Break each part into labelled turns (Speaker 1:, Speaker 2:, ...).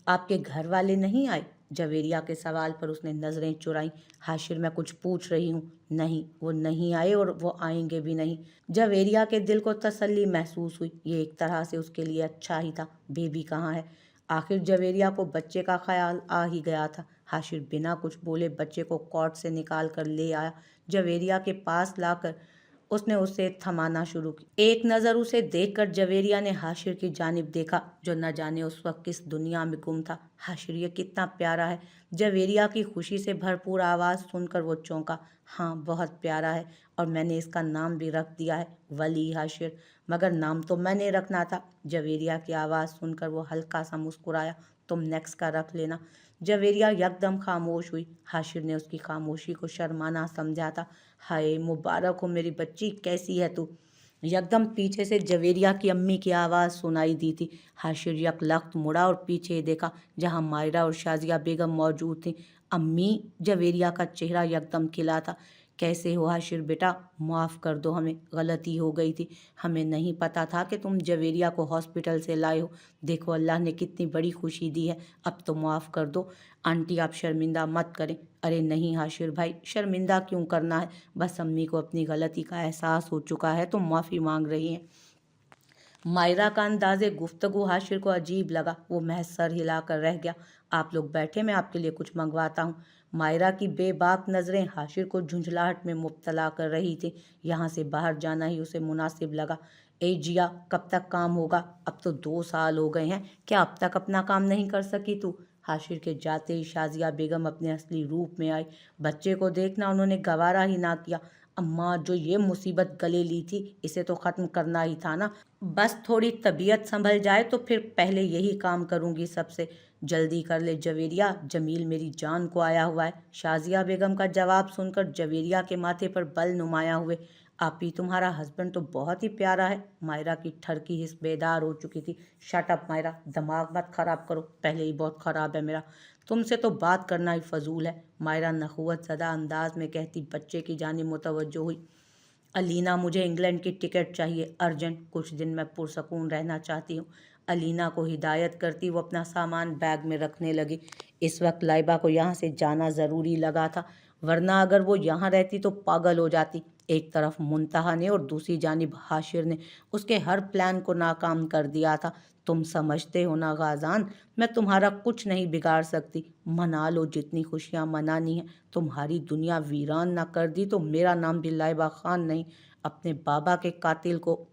Speaker 1: آپ کے گھر والے نہیں آئے؟ جویریہ کے سوال پر اس نے نظریں چرائیں۔ حاشر میں کچھ پوچھ رہی ہوں؟ نہیں، وہ نہیں آئے اور وہ آئیں گے بھی نہیں۔ جویریہ کے دل کو تسلی محسوس ہوئی۔ یہ ایک طرح سے اس کے لیے اچھا ہی تھا۔ بیبی کہاں ہے؟ آخر جویریہ کو بچے کا خیال آ ہی گیا تھا۔ حاشر بنا کچھ بولے بچے کو کاٹ سے نکال کر لے آیا۔ جویریہ کے پاس لا کر اس نے اسے تھمانا شروع کی۔ ایک نظر اسے دیکھ کر جویریہ نے حاشر کی جانب دیکھا جو نہ جانے اس وقت کس دنیا میں گم تھا۔ حاشر یہ کتنا پیارا ہے۔ جویریہ کی خوشی سے بھرپور آواز سن کر وہ چونکا۔ ہاں، بہت پیارا ہے، اور میں نے اس کا نام بھی رکھ دیا ہے، ولی حاشر۔ مگر نام تو میں نے رکھنا تھا۔ جویریہ کی آواز سن کر وہ ہلکا سا مسکرایا۔ تم نیکس کا رکھ لینا۔ جویریہ یکدم خاموش ہوئی۔ حاشر نے اس کی خاموشی کو شرمانہ سمجھا تھا۔ ہائے مبارک ہو میری بچی، کیسی ہے تو؟ یکدم پیچھے سے جویریہ کی امی کی آواز سنائی دی تھی۔ حاشر یک لخت مڑا اور پیچھے دیکھا جہاں مائرہ اور شازیہ بیگم موجود تھیں۔ امی! جویریہ کا چہرہ یکدم کھلا تھا۔ کیسے ہو حاشر بیٹا؟ معاف کر دو، ہمیں غلطی ہو گئی تھی۔ ہمیں نہیں پتہ تھا کہ تم جویریہ کو ہاسپٹل سے لائے ہو۔ دیکھو اللہ نے کتنی بڑی خوشی دی ہے، اب تو معاف کر دو۔ آنٹی آپ شرمندہ مت کریں۔ ارے نہیں حاشر بھائی، شرمندہ کیوں کرنا ہے؟ بس امی کو اپنی غلطی کا احساس ہو چکا ہے تو معافی مانگ رہی ہیں۔ مائرہ کا انداز گفتگو حاشر کو عجیب لگا۔ وہ محض سر ہلا کر رہ گیا۔ آپ لوگ بیٹھے، میں آپ کے لیے کچھ منگواتا ہوں۔ مائرہ کی بے باک نظریں حاشر کو جھنجھلاہٹ میں مبتلا کر رہی تھیں۔ یہاں سے باہر جانا ہی اسے مناسب لگا۔ اے جیا، کب تک کام ہوگا؟ اب تو 2 سال ہو گئے ہیں، کیا اب تک اپنا کام نہیں کر سکی تو؟ حاشر کے جاتے ہی شازیہ بیگم اپنے اصلی روپ میں آئی۔ بچے کو دیکھنا انہوں نے گوارا ہی نہ کیا۔ اماں، جو یہ مصیبت گلے لی تھی اسے تو ختم کرنا ہی تھا نا۔ بس تھوڑی طبیعت سنبھل جائے تو پھر پہلے یہی کام کروں گی سب سے۔ جلدی کر لے جویریہ، جمیل میری جان کو آیا ہوا ہے۔ شازیہ بیگم کا جواب سن کر جویریہ کے ماتھے پر بل نمایاں ہوئے۔ آپی، تمہارا ہسبینڈ تو بہت ہی پیارا ہے۔ مائرہ کی ٹھرکی حس بیدار ہو چکی تھی۔ شٹ اپ مائرہ، دماغ مت خراب کرو، پہلے ہی بہت خراب ہے میرا۔ تم سے تو بات کرنا ہی فضول ہے، مائرہ نخوت زدہ انداز میں کہتی بچے کی جانب متوجہ ہوئی۔ الینا، مجھے انگلینڈ کی ٹکٹ چاہیے، ارجنٹ، کچھ دن میں پرسکون رہنا چاہتی ہوں۔ الینا کو ہدایت کرتی وہ اپنا سامان بیگ میں رکھنے لگی۔ اس وقت لائبہ کو یہاں سے جانا ضروری لگا تھا، ورنہ اگر وہ یہاں رہتی تو پاگل ہو جاتی۔ ایک طرف منتہا نے اور دوسری جانب حاشر نے اس کے ہر پلان کو ناکام کر دیا تھا۔ تم سمجھتے ہو نا غازان، میں تمہارا کچھ نہیں بگاڑ سکتی۔ منا لو جتنی خوشیاں منانی ہیں۔ تمہاری دنیا ویران نہ کر دی تو میرا نام بھی لائبہ خان نہیں۔ اپنے بابا کے قاتل کو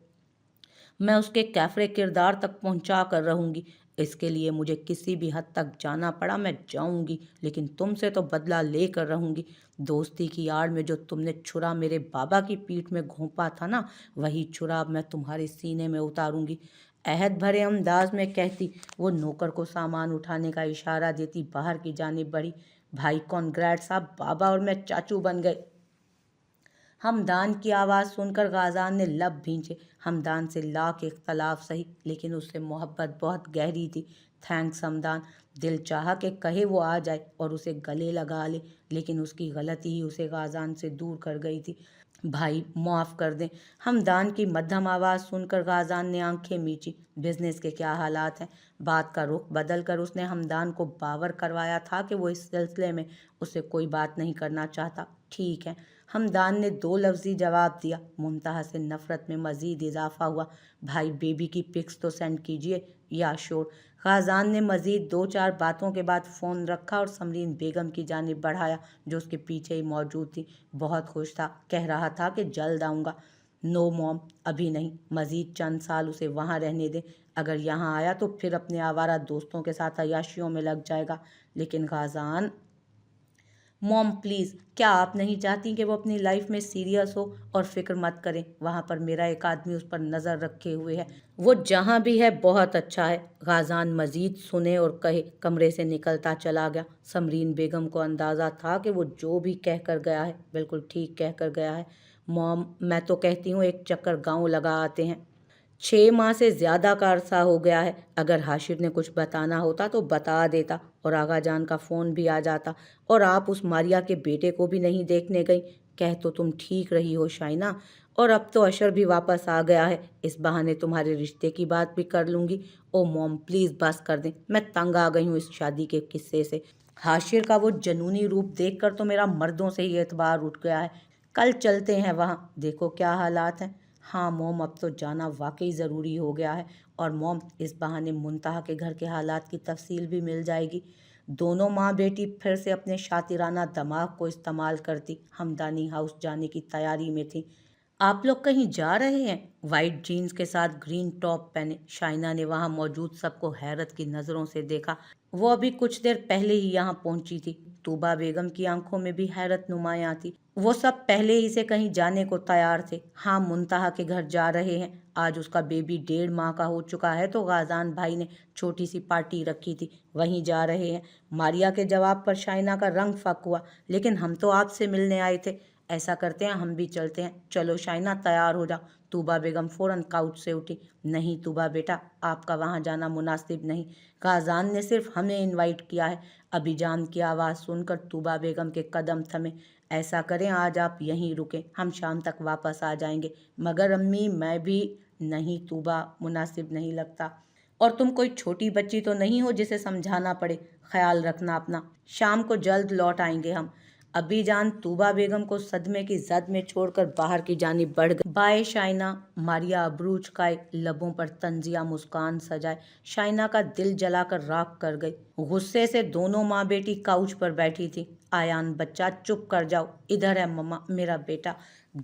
Speaker 1: میں اس کے کیفر کردار تک پہنچا کر رہوں گی۔ اس کے لیے مجھے کسی بھی حد تک جانا پڑا میں جاؤں گی، لیکن تم سے تو بدلہ لے کر رہوں گی۔ دوستی کی آڑ میں جو تم نے چھرا میرے بابا کی پیٹھ میں گھونپا تھا نا، وہی چھرا اب میں تمہارے سینے میں اتاروں گی، عہد بھرے انداز میں کہتی وہ نوکر کو سامان اٹھانے کا اشارہ دیتی باہر کی جانب بڑھی۔ بھائی کانگریٹس، آپ بابا اور میں چاچو بن گئے۔ ہمدان کی آواز سن کر غازان نے لب بھینچے۔ ہمدان سے لاکھ اختلاف سہی، لیکن اس سے محبت بہت گہری تھی۔ تھینکس ہمدان۔ دل چاہا کہ کہے وہ آ جائے اور اسے گلے لگا لے، لیکن اس کی غلطی ہی اسے غازان سے دور کر گئی تھی۔ بھائی معاف کر دیں۔ ہمدان کی مدھم آواز سن کر غازان نے آنکھیں میچی۔ بزنس کے کیا حالات ہیں؟ بات کا رخ بدل کر اس نے ہمدان کو باور کروایا تھا کہ وہ اس سلسلے میں اس سے کوئی بات نہیں کرنا چاہتا۔ ٹھیک ہے، ہمدان نے 2 لفظی جواب دیا۔ منتہا سے نفرت میں مزید اضافہ ہوا۔ بھائی بیبی کی پکس تو سینڈ کیجیے۔ یا شور۔ غازان نے مزید 2-4 باتوں کے بعد فون رکھا اور سمرین بیگم کی جانب بڑھایا جو اس کے پیچھے ہی موجود تھی۔ بہت خوش تھا، کہہ رہا تھا کہ جلد آؤں گا۔ نو موم، ابھی نہیں، مزید چند سال اسے وہاں رہنے دیں۔ اگر یہاں آیا تو پھر اپنے آوارہ دوستوں کے ساتھ عیاشیوں میں لگ جائے گا۔ لیکن غازان، موم پلیز، کیا آپ نہیں چاہتی کہ وہ اپنی لائف میں سیریس ہو اور فکر مت کریں؟ وہاں پر میرا ایک آدمی اس پر نظر رکھے ہوئے ہے، وہ جہاں بھی ہے بہت اچھا ہے۔ غازان مزید سنے اور کہے کمرے سے نکلتا چلا گیا۔ سمرین بیگم کو اندازہ تھا کہ وہ جو بھی کہہ کر گیا ہے بالکل ٹھیک کہہ کر گیا ہے۔ موم، میں تو کہتی ہوں ایک چکر گاؤں لگا آتے ہیں۔ 6 ماہ سے زیادہ کا عرصہ ہو گیا ہے۔ اگر حاشر نے کچھ بتانا ہوتا تو بتا دیتا اور آغا جان کا فون بھی آ جاتا، اور آپ اس ماریا کے بیٹے کو بھی نہیں دیکھنے گئی۔ کہہ تو تم ٹھیک رہی ہو شائنہ، और अब तो अशर भी वापस आ गया है, इस बहाने तुम्हारे रिश्ते की बात भी कर लूँगी। ओ मॉम प्लीज़ बस कर दें, मैं तंग आ गई हूँ इस शादी के किस्से से। हाशिर का वो जनूनी रूप देखकर तो मेरा मर्दों से ही एतबार उठ गया है। कल चलते हैं वहाँ, देखो क्या हालात हैं। हाँ मॉम, अब तो जाना वाकई ज़रूरी हो गया है। और मॉम, इस बहाने मुंतहा के घर के हालात की तफसील भी मिल जाएगी। दोनों माँ बेटी फिर से अपने शातिराना दिमाग को इस्तेमाल करती हमदानी हाउस जाने की तैयारी में थी। आप लोग कहीं जा रहे हैं? वाइट जीन्स के साथ ग्रीन टॉप पहने शाइना ने वहां मौजूद सबको हैरत की नजरों से देखा। वो अभी कुछ देर पहले ही यहाँ पहुंची थी। तूबा बेगम की आंखों में भी हैरत नुमायां थी। वो सब पहले ही से कहीं जाने को तैयार थे। हाँ, मुंतहा के घर जा रहे हैं। आज उसका बेबी 1.5 माह का हो चुका है तो गाजान भाई ने छोटी सी पार्टी रखी थी, वहीं जा रहे हैं। मारिया के जवाब पर शाइना का रंग फक हुआ। लेकिन हम तो आपसे मिलने आए थे। ऐसा करते हैं, हम भी चलते हैं। चलो शाइना, तैयार हो जा। तूबा बेगम फौरन काउच से उठी। नहीं तूबा बेटा, आपका वहाँ जाना मुनासिब नहीं। गाजान ने सिर्फ हमें इनवाइट किया है। अबीजान की आवाज़ सुनकर तूबा बेगम के कदम थमे। ऐसा करें, आज आप यहीं रुकें, हम शाम तक वापस आ जाएंगे। मगर अम्मी, मैं भी। नहीं तूबा, मुनासिब नहीं लगता। और तुम कोई छोटी बच्ची तो नहीं हो जिसे समझाना पड़े। ख्याल रखना अपना। शाम को जल्द लौट आएंगे हम। अबी जान तूबा बेगम को सदमे की जद में छोड़कर बाहर की जानिब बढ़ गई। बाय शाइना। मारिया अबरू चुकाए, लबों पर तंजिया मुस्कान सजाए। शाइना का दिल जलाकर राख कर गई। गुस्से से दोनों माँ बेटी काउच पर बैठी थी। आयान बच्चा, चुप कर जाओ। इधर है मम्मा, मेरा बेटा।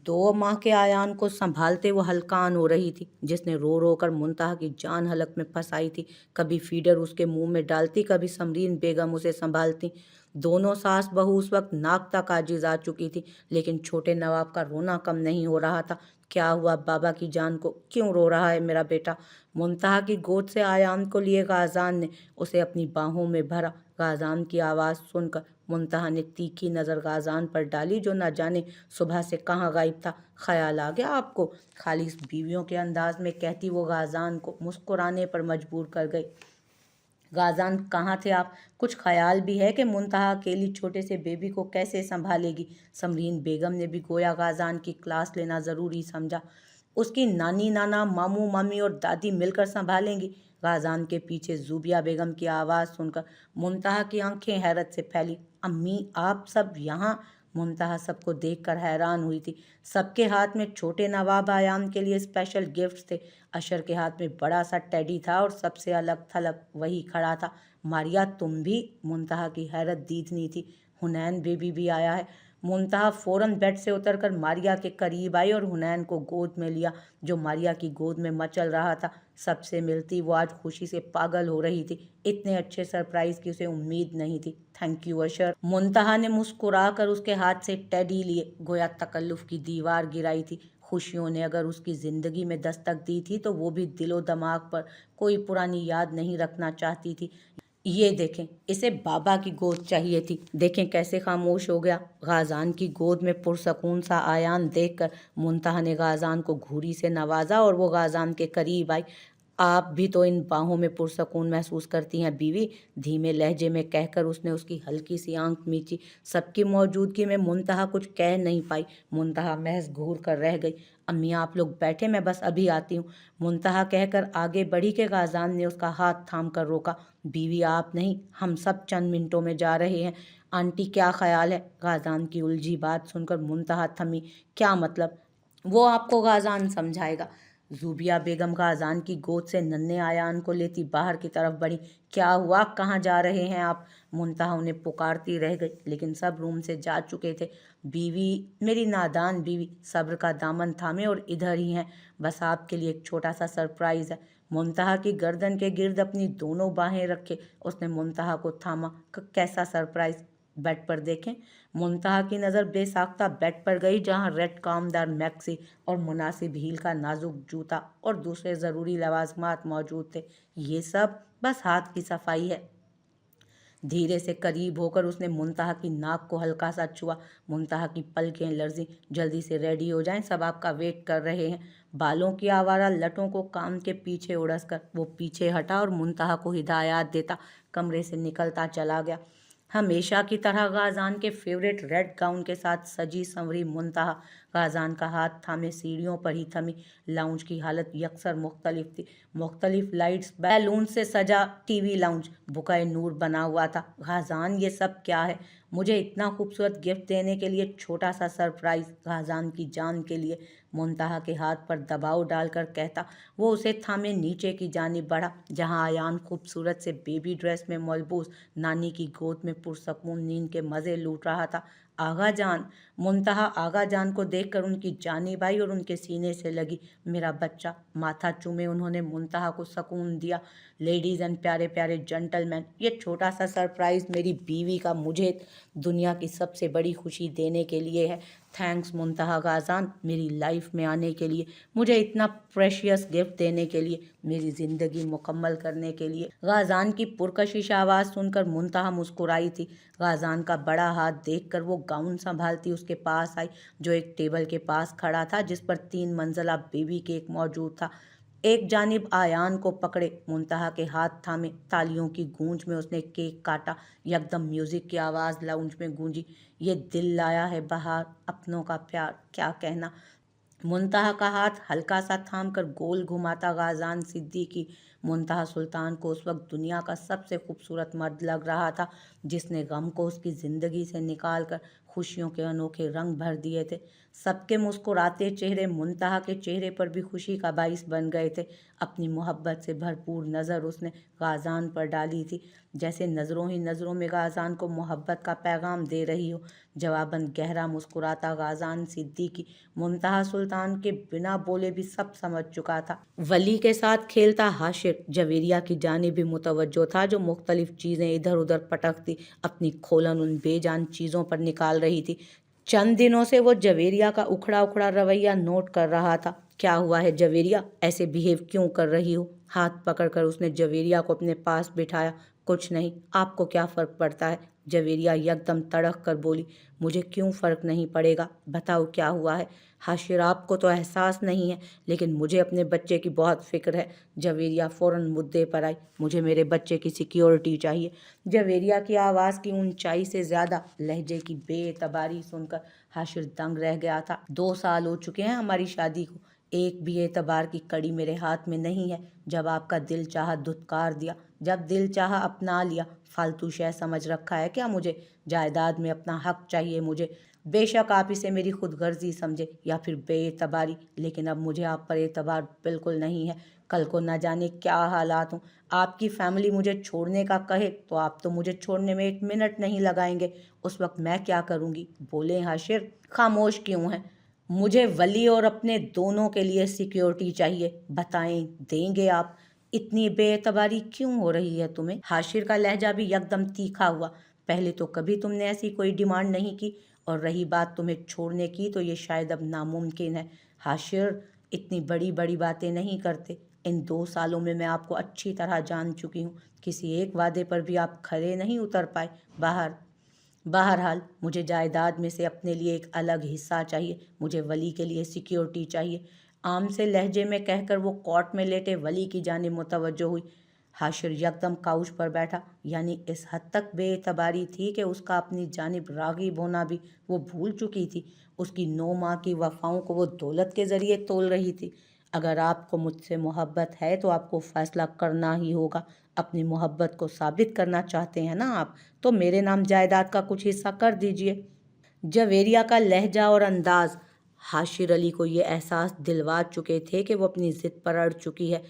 Speaker 1: 2 माह के आयान को संभालते वो हलकान हो रही थी, जिसने रो रो कर मुंतहा की जान हलक में फंसाई थी। कभी फीडर उसके मुंह में डालती, कभी समरीन बेगम उसे संभालती। दोनों सास बहू उस वक्त नाक तक आजिज आ चुकी थी, लेकिन छोटे नवाब का रोना कम नहीं हो रहा था। क्या हुआ बाबा की जान को, क्यों रो रहा है मेरा बेटा? मुंतहा की गोद से आयान को लिए गाजान ने उसे अपनी बाहों में भरा। गाजान की आवाज़ सुनकर मुंतहा ने तीखी नज़र गाजान पर डाली, जो न जाने सुबह से कहाँ गायब था। ख्याल आ गया आपको? खालिस बीवियों के अंदाज में कहती वो गाजान को मुस्कुराने पर मजबूर कर गई। गाजान, कहाँ थे आप? कुछ ख्याल भी है कि मुंतहा अकेली छोटे से बेबी को कैसे संभालेगी? समरीन बेगम ने भी गोया गाजान की क्लास लेना ज़रूरी समझा। उसकी नानी नाना, मामू मामी और दादी मिलकर संभालेंगी। गाजान के पीछे जूबिया बेगम की आवाज़ सुनकर मुंतहा की आंखें हैरत से फैली। अम्मी, आप सब यहाँ? मुंतहा सबको देखकर हैरान हुई थी। सबके हाथ में छोटे नवाब आयाम के लिए स्पेशल गिफ्ट्स थे। अशर के हाथ में बड़ा सा टेडी था और सबसे अलग थलग वही खड़ा था। मारिया, तुम भी? मुंतहा की हैरत दीदनी थी। हुनैन बेबी भी आया है। मुंतहा फौरन बेड से उतरकर मारिया के करीब आई और हुनैन को गोद में लिया, जो मारिया की गोद में मचल रहा था। सबसे मिलती वो आज खुशी से पागल हो रही थी। इतने अच्छे सरप्राइज की उसे उम्मीद नहीं थी। थैंक यू अशर। मुंतहा ने मुस्कुरा कर उसके हाथ से टेडी लिए, गोया तकल्लुफ की दीवार गिराई थी। खुशियों ने अगर उसकी ज़िंदगी में दस्तक दी थी तो वो भी दिलो दिमाग पर कोई पुरानी याद नहीं रखना चाहती थी। ये देखें, इसे बाबा की गोद चाहिए थी। देखें कैसे खामोश हो गया। गाजान की गोद में पुरसकून सा आयान देखकर मुंतहा ने गाजान को घूरी से नवाजा और वो गाजान के करीब आई। आप भी तो इन बाहों में पुरसकून महसूस करती हैं बीवी, धीमे लहजे में कहकर उसने उसकी हल्की सी आंख मींची। सबकी मौजूदगी में मुंतहा कुछ कह नहीं पाई। मुंतहा महज घूर कर रह गई। अम्मी, आप लोग बैठे, मैं बस अभी आती हूँ। मुंतहा कहकर आगे बढ़ी के गाजान ने उसका हाथ थाम कर रोका। बीवी, आप नहीं, हम सब चंद मिनटों में जा रहे हैं। आंटी, क्या ख्याल है? गाजान की उलझी बात सुनकर मुंतहा थमी। क्या मतलब? वो आपको गाजान समझाएगा। जूबिया बेगम गाजान की गोद से नन्हे आयान को लेती बाहर की तरफ बढ़ी। क्या हुआ, कहाँ जा रहे हैं आप? मुंतहा उन्हें पुकारती रह गई, लेकिन सब रूम से जा चुके थे। बीवी, मेरी नादान बीवी, सब्र का दामन थामे और इधर ही हैं। बस आपके लिए एक छोटा सा सरप्राइज़ है। मुंतहा की गर्दन के गिर्द अपनी दोनों बाहें रखे उसने मुंतहा को थामा। कैसा सरप्राइज़? बेड पर देखें। मुंतहा की नज़र बेसाख्ता बेड पर गई, जहाँ रेड कामदार मैक्सी और मुनासिब हील का नाजुक जूता और दूसरे ज़रूरी लवाजमात मौजूद थे। ये सब बस हाथ की सफाई है। धीरे से करीब होकर उसने मुंतहा की नाक को हल्का सा छुआ। मुंतहा की पलकें लर्जी। जल्दी से रेडी हो जाएं, सब आपका वेट कर रहे हैं। बालों की आवारा लटों को कान के पीछे उड़स कर वो पीछे हटा और मुंतहा को हिदायत देता कमरे से निकलता चला गया। हमेशा की तरह गाजान के फेवरेट रेड गाउन के साथ सजी संवरी मुंतहा गाजान का हाथ थामे सीढ़ियों पर ही थमी। लाउंज की हालत यकसर मुख्तलिफ थी। मुख्तलिफ लाइट्स, बैलून से सजा टीवी लाउंज बुकाए नूर बना हुआ था। गाजान, ये सब क्या है? मुझे इतना खूबसूरत गिफ्ट देने के लिए छोटा सा सरप्राइज। गाजान की जान के लिए मुंतहा के हाथ पर दबाव डालकर कहता। वो उसे थामे नीचे की जानिब बढ़ा, जहां आयान खूबसूरत से बेबी ड्रेस में मलबूस नानी की गोद में पुरसकून नींद के मज़े लूट रहा था। आगा जान। मुंतहा आगा जान को देखकर उनकी जानिब आई और उनके सीने से लगी। मेरा बच्चा। माथा चूमे उन्होंने मुंतहा को सुकून दिया। लेडीज़ एंड प्यारे प्यारे जेंटलमैन, ये छोटा सा सरप्राइज़ मेरी बीवी का मुझे दुनिया की सबसे बड़ी खुशी देने के लिए है। थैंक्स मुंतहा गाजान, मेरी लाइफ में आने के लिए, मुझे इतना प्रेशियस गिफ्ट देने के लिए, मेरी ज़िंदगी मुकम्मल करने के लिए। गाजान की पुरकशिश आवाज़ सुनकर मुंतहा मुस्कुराई थी। गाजान का बड़ा हाथ देखकर वो गाउन संभालती उसके पास आई, जो एक टेबल के पास खड़ा था, जिस पर 3 मंजिला बेबी केक मौजूद था। एक जानिब आयान को पकड़े मुंतहा के हाथ थामे, तालियों की गूंज में उसने केक काटा। यकदम म्यूजिक की आवाज़ लाउंज में गूंजी। ये दिल लाया है बहार, अपनों का प्यार, क्या कहना। मुंतहा का हाथ हल्का सा थाम कर गोल घुमाता गाजान सिद्दीकी। मुंतहा सुल्तान को उस वक्त दुनिया का सबसे खूबसूरत मर्द लग रहा था, जिसने गम को उसकी ज़िंदगी से निकाल कर खुशियों के अनोखे रंग भर दिए थे। सबके मुस्कुराते चेहरे मुंतहा के चेहरे पर भी खुशी का बाइस बन गए थे। अपनी मोहब्बत से भरपूर नज़र उसने गाजान पर डाली थी, जैसे नज़रों ही नज़रों में गाजान को मोहब्बत का पैगाम दे रही हो। जवाबन गहरा मुस्कुराता गाजान सिद्दीकी मुंतहा सुल्तान के बिना बोले भी सब समझ चुका था। वली के साथ खेलता हाशिर जवेरिया की जानिब भी मुतवज्जो था, जो मुख्तलिफ चीज़ें इधर उधर पटकती अपनी खोलन उन बेजान चीज़ों पर निकाल रही थी। चंद दिनों से वो जवेरिया का उखड़ा उखड़ा रवैया नोट कर रहा था। क्या हुआ है जवेरिया, ऐसे बिहेव क्यों कर रही हो? हाथ पकड़कर उसने जवेरिया को अपने पास बिठाया। कुछ नहीं, आपको क्या फ़र्क पड़ता है? जवेरिया यकदम तड़क कर बोली। मुझे क्यों फ़र्क नहीं पड़ेगा? बताओ क्या हुआ है? हाशिर, आपको तो एहसास नहीं है, लेकिन मुझे अपने बच्चे की बहुत फ़िक्र है। जवेरिया फ़ौरन मुद्दे पर आई। मुझे मेरे बच्चे की सिक्योरिटी चाहिए। जवेरिया की आवाज़ की ऊंचाई से ज़्यादा लहजे की बेएतबारी सुनकर हाशिर दंग रह गया था। 2 साल हो चुके हैं हमारी शादी को, एक भी एतबार की कड़ी मेरे हाथ में नहीं है। जब आपका दिल चाहा धुतकार दिया, जब दिल चाहा अपना लिया। फालतू शय समझ रखा है क्या मुझे? जायदाद में अपना हक चाहिए मुझे। बेशक आप इसे मेरी खुदगर्जी समझे या फिर बेएतबारी, लेकिन अब मुझे आप पर एतबार बिल्कुल नहीं है। कल को न जाने क्या हालात हों, आपकी फैमिली मुझे छोड़ने का कहे तो आप तो मुझे छोड़ने में 1 मिनट नहीं लगाएंगे। उस वक्त मैं क्या करूँगी? बोले हाशिर। खामोश क्यों हैं? मुझे वली और अपने दोनों के लिए सिक्योरिटी चाहिए। बताएं, देंगे आप? इतनी बेएतबारी क्यों हो रही है तुम्हें? हाशिर का लहजा भी यकदम तीखा हुआ। पहले तो कभी तुमने ऐसी कोई डिमांड नहीं की, और रही बात तुम्हें छोड़ने की, तो ये शायद अब नामुमकिन है। हाशिर, इतनी बड़ी बड़ी बातें नहीं करते। इन 2 सालों में मैं आपको अच्छी तरह जान चुकी हूँ। किसी एक वादे पर भी आप खरे नहीं उतर पाए। बहरहाल मुझे जायदाद में से अपने लिए एक अलग हिस्सा चाहिए। मुझे वली के लिए सिक्योरिटी चाहिए। आम से लहजे में कहकर वो कॉट में लेटे वली की जानिब मुतवज्जो हुई। हाशिर यकदम काउच पर बैठा। यानी इस हद तक बेएतबारी थी कि उसका अपनी जानिब राग़िब होना भी वो भूल चुकी थी। उसकी 9 माह की वफ़ाओं को वो दौलत के ज़रिए तोल रही थी। अगर आपको मुझसे मोहब्बत है तो आपको फ़ैसला करना ही होगा। अपनी मोहब्बत को साबित करना चाहते हैं ना आप, तो मेरे नाम जायदाद का कुछ हिस्सा कर दीजिए। जवेरिया का लहजा और अंदाज हाशिर अली को ये एहसास दिलवा चुके थे कि वो अपनी ज़िद पर अड़ चुकी है।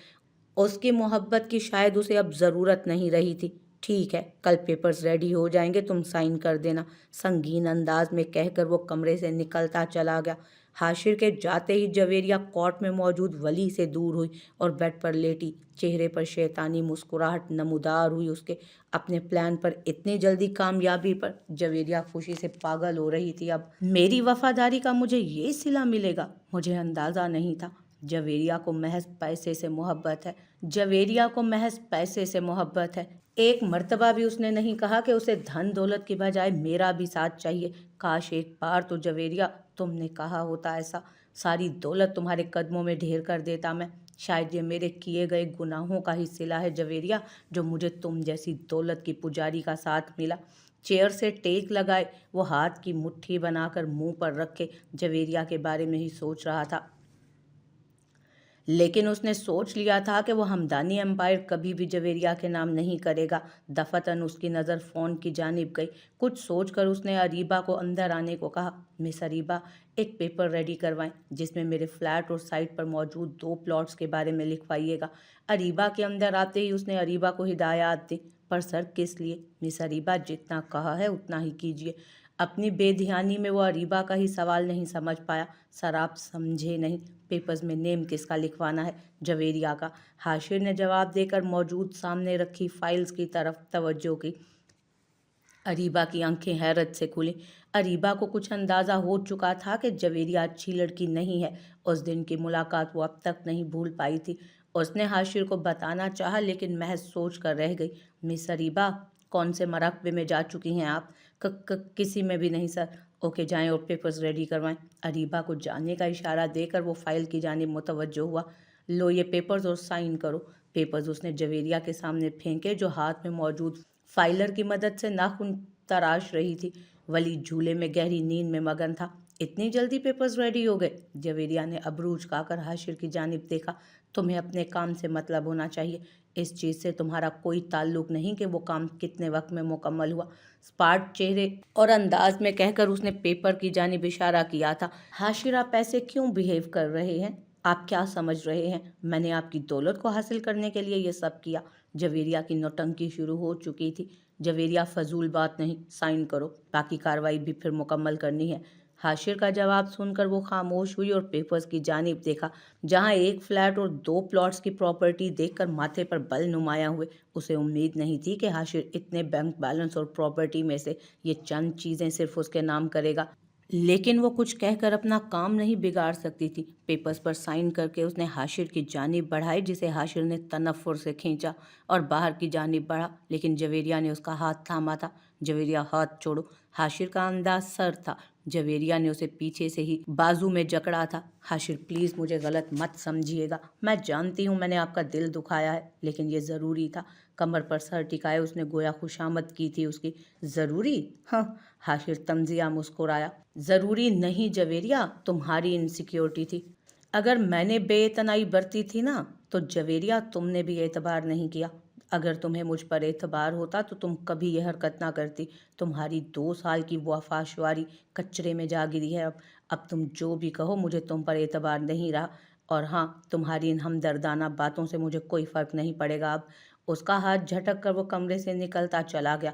Speaker 1: उसकी मोहब्बत की शायद उसे अब ज़रूरत नहीं रही थी। ठीक है, कल पेपर्स रेडी हो जाएंगे, तुम साइन कर देना, संगीन अंदाज में कहकर वो कमरे से निकलता चला गया। हाशिर के जाते ही जवेरिया कोर्ट में मौजूद वली से दूर हुई और बेड पर लेटी। चेहरे पर शैतानी मुस्कुराहट नमूदार हुई उसके। अपने प्लान पर इतनी जल्दी कामयाबी पर जवेरिया खुशी से पागल हो रही थी। अब मेरी वफादारी का मुझे ये सिला मिलेगा, मुझे अंदाज़ा नहीं था। जवेरिया को महज पैसे से मोहब्बत है। जवेरिया को महज पैसे से मोहब्बत है। एक मर्तबा भी उसने नहीं कहा कि उसे धन दौलत की बजाय मेरा भी साथ चाहिए। काश एक बार तो जवेरिया तुमने कहा होता ऐसा। सारी दौलत तुम्हारे कदमों में ढेर कर देता मैं। शायद ये मेरे किए गए गुनाहों का ही सिला है जवेरिया, जो मुझे तुम जैसी दौलत की पुजारी का साथ मिला। चेयर से टेक लगाए वो हाथ की मुट्ठी बनाकर मुंह पर रखे जवेरिया के बारे में ही सोच रहा था। लेकिन उसने सोच लिया था कि वो हमदानी एम्पायर कभी भी जवेरिया के नाम नहीं करेगा। दफातन उसकी नज़र फ़ोन की जानिब गई। कुछ सोचकर उसने अरीबा को अंदर आने को कहा। मिस अरीबा, एक पेपर रेडी करवाएं जिसमें मेरे फ्लैट और साइट पर मौजूद 2 प्लॉट्स के बारे में लिखवाइएगा। अरीबा के अंदर आते ही उसने अरीबा को हिदायत दी। पर सर, किस लिए? मिस अरीबा, जितना कहा है उतना ही कीजिए। अपनी बेध्यानी में वो अरीबा का ही सवाल नहीं समझ पाया। सर, आप समझे नहीं, पेपर्स में नेम किसका लिखवाना है? जवेरिया का। हाशिर ने जवाब देकर मौजूद सामने रखी फाइल्स की तरफ तवज्जो की। अरीबा की आंखें हैरत से खुली। अरीबा को कुछ अंदाज़ा हो चुका था कि जवेरिया अच्छी लड़की नहीं है। उस दिन की मुलाकात वो अब तक नहीं भूल पाई थी। उसने हाशिर को बताना चाहा लेकिन महज सोच कर रह गई। मिस अरीबा, कौन से मराकबे में जा चुकी हैं आप? किसी में भी नहीं सर। ओके, जाएं और पेपर्स रेडी करवाएं। अरीबा को जाने का इशारा देकर वो फाइल की जानिब मुतवज्जो हुआ। लो ये पेपर्स और साइन करो। पेपर्स उसने जवेरिया के सामने फेंके जो हाथ में मौजूद फाइलर की मदद से नाखून तराश रही थी। वली झूले में गहरी नींद में मगन था। इतनी जल्दी पेपर्स रेडी हो गए? जवेरिया ने अबरू उचकाकर हाशिर की जानिब देखा। तुम्हें अपने काम से मतलब होना चाहिए। इस चीज़ से तुम्हारा कोई ताल्लुक नहीं कि वो काम कितने वक्त में मुकम्मल हुआ। स्पार्ट चेहरे और अंदाज में कहकर उसने पेपर की जानिब इशारा किया था। हाशिर, आप ऐसे क्यों बिहेव कर रहे हैं? आप क्या समझ रहे हैं? मैंने आपकी दौलत को हासिल करने के लिए ये सब किया। जवेरिया की नौटंकी शुरू हो चुकी थी। जवेरिया, फजूल बात नहीं, साइन करो, बाकी कार्रवाई भी फिर मुकम्मल करनी है। हाशिर का जवाब सुनकर वो खामोश हुई और पेपर्स की जानिब देखा जहां 1 फ्लैट और 2 प्लॉट्स की प्रॉपर्टी देखकर माथे पर बल नुमाया हुए। उसे उम्मीद नहीं थी कि हाशिर इतने बैंक बैलेंस और प्रॉपर्टी में से ये चंद चीज़ें सिर्फ उसके नाम करेगा, लेकिन वो कुछ कहकर अपना काम नहीं बिगाड़ सकती थी। पेपर्स पर साइन करके उसने हाशिर की जानिब बढ़ाई जिसे हाशिर ने तनफ्फुर से खींचा और बाहर की जानिब बढ़ा, लेकिन जवेरिया ने उसका हाथ थामा था। जवेरिया, हाथ छोड़ो। हाशिर का अंदाज सर था। जवेरिया ने उसे पीछे से ही बाजू में जकड़ा था। हाशिर, प्लीज़ मुझे गलत मत समझिएगा। मैं जानती हूँ मैंने आपका दिल दुखाया है, लेकिन ये ज़रूरी था। कमर पर सर टिकाए उसने गोया खुशामद की थी उसकी। ज़रूरी? हाँ। हाशिर तंजिया मुस्कुराया। ज़रूरी नहीं जवेरिया, तुम्हारी इनसिक्योरिटी थी। अगर मैंने बेइतनाई बरती थी ना, तो जवेरिया तुमने भी एतबार नहीं किया। अगर तुम्हें मुझ पर एतबार होता तो तुम कभी यह हरकत ना करती। तुम्हारी 2 साल की वफाशवारी कचरे में जा गिरी है। अब तुम जो भी कहो, मुझे तुम पर एतबार नहीं रहा। और हाँ, तुम्हारी इन हमदर्दाना बातों से मुझे कोई फ़र्क नहीं पड़ेगा अब। उसका हाथ झटक कर वो कमरे से निकलता चला गया।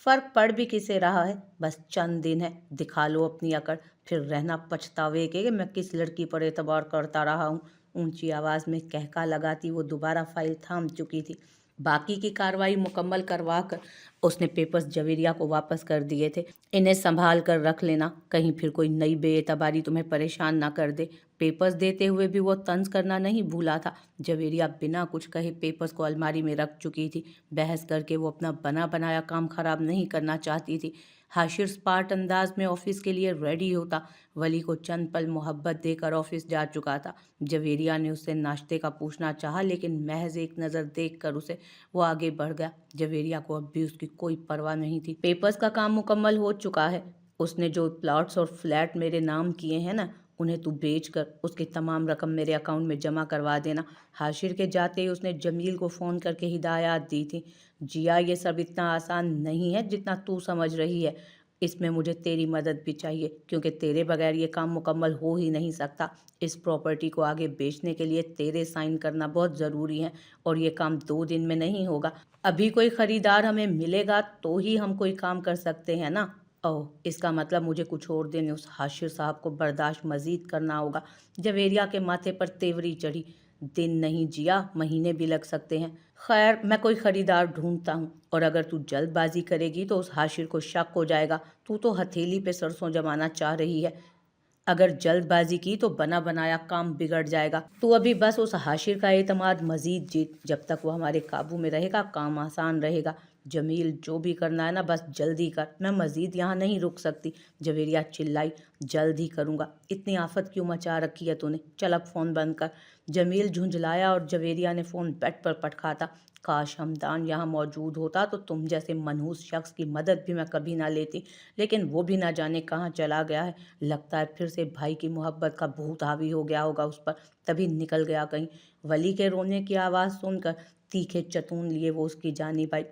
Speaker 1: फ़र्क पड़ भी किसे रहा है? बस चंद दिन है, दिखा लो अपनी अकड़, फिर रहना पछतावे के कि मैं किस लड़की पर एतबार करता रहा हूँ। ऊंची आवाज़ में कहका लगाती वो दोबारा फाइल थाम चुकी थी। बाकी की कार्रवाई मुकम्मल करवा कर उसने पेपर्स जवेरिया को वापस कर दिए थे। इन्हें संभाल कर रख लेना, कहीं फिर कोई नई बेएतबारी तुम्हें परेशान ना कर दे। पेपर्स देते हुए भी वो तंज करना नहीं भूला था। जवेरिया बिना कुछ कहे पेपर्स को अलमारी में रख चुकी थी। बहस करके वो अपना बना बनाया काम खराब नहीं करना चाहती थी। हाशिर स्पार्ट अंदाज में ऑफिस के लिए रेडी होता। वली को चंद पल मोहब्बत देकर ऑफिस जा चुका था। जवेरिया ने उससे नाश्ते का पूछना चाहा, लेकिन महज एक नज़र देखकर उसे वो आगे बढ़ गया। जवेरिया को अब भी उसकी कोई परवाह नहीं थी। पेपर्स का काम मुकम्मल हो चुका है। उसने जो प्लॉट्स और फ्लैट मेरे नाम किए हैं ना, उन्हें तू बेचकर उसकी तमाम रकम मेरे अकाउंट में जमा करवा देना। हाशिर के जाते ही उसने जमील को फ़ोन करके हिदायत दी थी। जिया, ये सब इतना आसान नहीं है जितना तू समझ रही है। इसमें मुझे तेरी मदद भी चाहिए, क्योंकि तेरे बगैर ये काम मुकम्मल हो ही नहीं सकता। इस प्रॉपर्टी को आगे बेचने के लिए तेरे साइन करना बहुत ज़रूरी है, और ये काम 2 दिन में नहीं होगा। अभी कोई ख़रीदार हमें मिलेगा तो ही हम कोई काम कर सकते हैं ना। ओह, इसका मतलब मुझे कुछ और दिन उस हाशिर साहब को बर्दाश्त मज़ीद करना होगा। जवेरिया के माथे पर तेवरी चढ़ी। दिन नहीं जिया, महीने भी लग सकते हैं। खैर, मैं कोई ख़रीदार ढूंढता हूँ, और अगर तू जल्दबाजी करेगी तो उस हाशिर को शक हो जाएगा। तू तो हथेली पे सरसों जमाना चाह रही है। अगर जल्दबाजी की तो बना बनाया काम बिगड़ जाएगा। तू अभी बस उस हाशिर का एतमाद मज़ीद जीत। जब तक वो हमारे काबू में रहेगा, काम आसान रहेगा। जमील, जो भी करना है ना, बस जल्दी कर, मैं मज़ीद यहाँ नहीं रुक सकती। जवेरिया चिल्लाई। जल्द ही करूँगा, इतनी आफत क्यों मचा रखी है तूने? चल अब फ़ोन बंद कर। جمیل جھنجھلایا اور جویریہ نے فون بیڈ پر پٹکا. کاش ہمدان یہاں موجود ہوتا تو تم جیسے منحوس شخص کی مدد بھی میں کبھی نہ لیتی، لیکن وہ بھی نہ جانے کہاں چلا گیا ہے. لگتا ہے پھر سے بھائی کی محبت کا بھوت حاوی ہو گیا ہوگا اس پر، تبھی نکل گیا کہیں. ولی کے رونے کی آواز سن کر تیکھے چتون لیے وہ اس کی جانب آئی.